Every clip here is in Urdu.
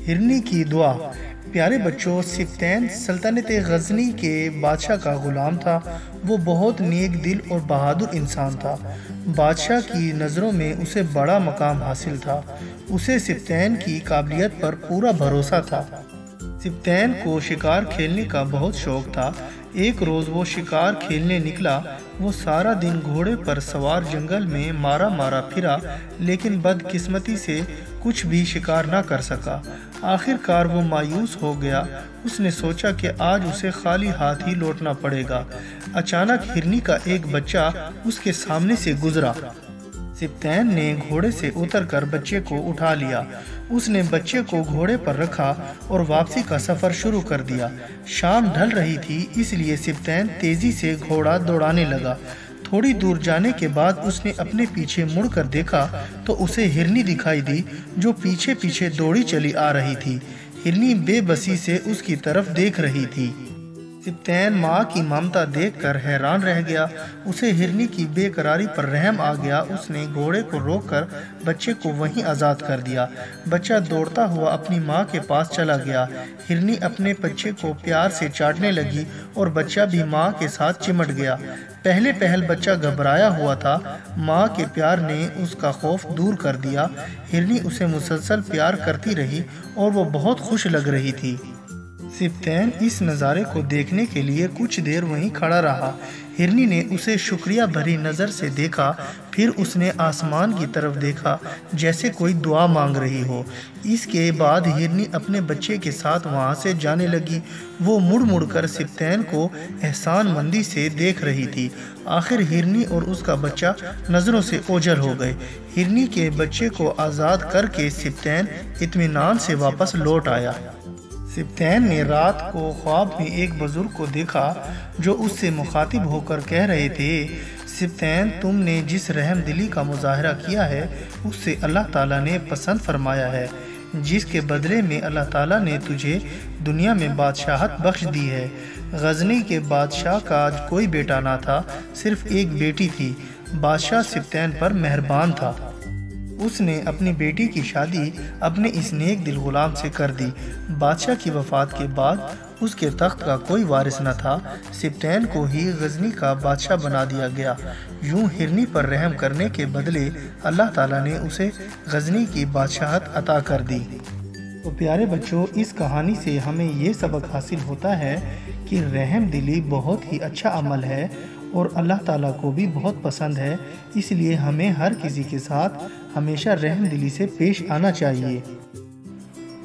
ہرنی کی دعا۔ پیارے بچوں، سبتین سلطنت غزنی کے بادشاہ کا غلام تھا۔ وہ بہت نیک دل اور بہادر انسان تھا۔ بادشاہ کی نظروں میں اسے بڑا مقام حاصل تھا۔ اسے سبتین کی قابلیت پر پورا بھروسہ تھا۔ سبتین کو شکار کھیلنے کا بہت شوق تھا۔ ایک روز وہ شکار کھیلنے نکلا۔ وہ سارا دن گھوڑے پر سوار جنگل میں مارا پھرا، لیکن بدقسمتی سے کچھ بھی شکار نہ کر سکا۔ آخر کار وہ مایوس ہو گیا۔ اس نے سوچا کہ آج اسے خالی ہاتھ ہی لوٹنا پڑے گا۔ اچانک ہرنی کا ایک بچہ اس کے سامنے سے گزرا۔ سبتین نے گھوڑے سے اتر کر بچے کو اٹھا لیا۔ اس نے بچے کو گھوڑے پر رکھا اور واپسی کا سفر شروع کر دیا۔ شام ڈھل رہی تھی، اس لیے سبتین تیزی سے گھوڑا دوڑانے لگا۔ تھوڑی دور جانے کے بعد اس نے اپنے پیچھے مڑ کر دیکھا تو اسے ہرنی دکھائی دی، جو پیچھے پیچھے دوڑی چلی آ رہی تھی۔ ہرنی بے بسی سے اس کی طرف دیکھ رہی تھی۔ سبتین ماں کی ممتا دیکھ کر حیران رہ گیا۔ اسے ہرنی کی بے قراری پر رحم آ گیا۔ اس نے گھوڑے کو روک کر بچے کو وہیں آزاد کر دیا۔ بچہ دوڑتا ہوا اپنی ماں کے پاس چلا گیا۔ ہرنی اپنے بچے کو پیار سے چاٹنے لگی اور بچہ بھی ماں کے ساتھ چمٹ گیا۔ پہل بچہ گھبرایا ہوا تھا۔ ماں کے پیار نے اس کا خوف دور کر دیا۔ ہرنی اسے مسلسل پیار کرتی رہی اور وہ بہت خوش لگ رہی تھی۔ سبتین اس نظارے کو دیکھنے کے لیے کچھ دیر وہیں کھڑا رہا۔ ہرنی نے اسے شکریہ بھری نظر سے دیکھا، پھر اس نے آسمان کی طرف دیکھا جیسے کوئی دعا مانگ رہی ہو۔ اس کے بعد ہرنی اپنے بچے کے ساتھ وہاں سے جانے لگی۔ وہ مڑ کر سبتین کو احسان مندی سے دیکھ رہی تھی۔ آخر ہرنی اور اس کا بچہ نظروں سے اوجھل ہو گئے۔ ہرنی کے بچے کو آزاد کر کے سبتین اطمینان سے واپس لوٹ آیا۔ سبتین نے رات کو خواب میں ایک بزرگ کو دیکھا جو اس سے مخاطب ہو کر کہہ رہے تھے، سبتین، تم نے جس رحم دلی کا مظاہرہ کیا ہے اس سے اللہ تعالیٰ نے پسند فرمایا ہے، جس کے بدلے میں اللہ تعالیٰ نے تجھے دنیا میں بادشاہت بخش دی ہے۔ غزنی کے بادشاہ کا کوئی بیٹا نہ تھا، صرف ایک بیٹی تھی۔ بادشاہ سبتین پر مہربان تھا۔ اس نے اپنی بیٹی کی شادی اپنے اس نیک دل غلام سے کر دی۔ بادشاہ کی وفات کے بعد اس کے تخت کا کوئی وارث نہ تھا۔ سبتین کو ہی غزنی کا بادشاہ بنا دیا گیا۔ یوں ہرنی پر رحم کرنے کے بدلے اللہ تعالیٰ نے اسے غزنی کی بادشاہت عطا کر دی۔ تو پیارے بچوں، اس کہانی سے ہمیں یہ سبق حاصل ہوتا ہے کہ رحم دلی بہت ہی اچھا عمل ہے اور اللہ تعالیٰ کو بھی بہت پسند ہے۔ اس لیے ہمیں ہر کسی کے ساتھ ہمیشہ رحم دلی سے پیش آنا چاہیے۔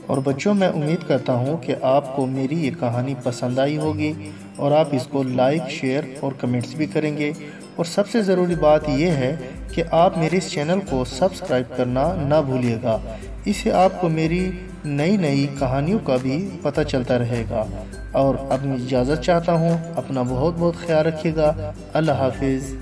اور بچوں، میں امید کرتا ہوں کہ آپ کو میری یہ کہانی پسند آئی ہوگی اور آپ اس کو لائک، شیئر اور کمنٹس بھی کریں گے۔ اور سب سے ضروری بات یہ ہے کہ آپ میرے اس چینل کو سبسکرائب کرنا نہ بھولیے گا۔ اس سے آپ کو میری نئی کہانیوں کا بھی پتہ چلتا رہے گا۔ اور اپنی اجازت چاہتا ہوں۔ اپنا بہت خیال رکھیے گا۔ اللہ حافظ۔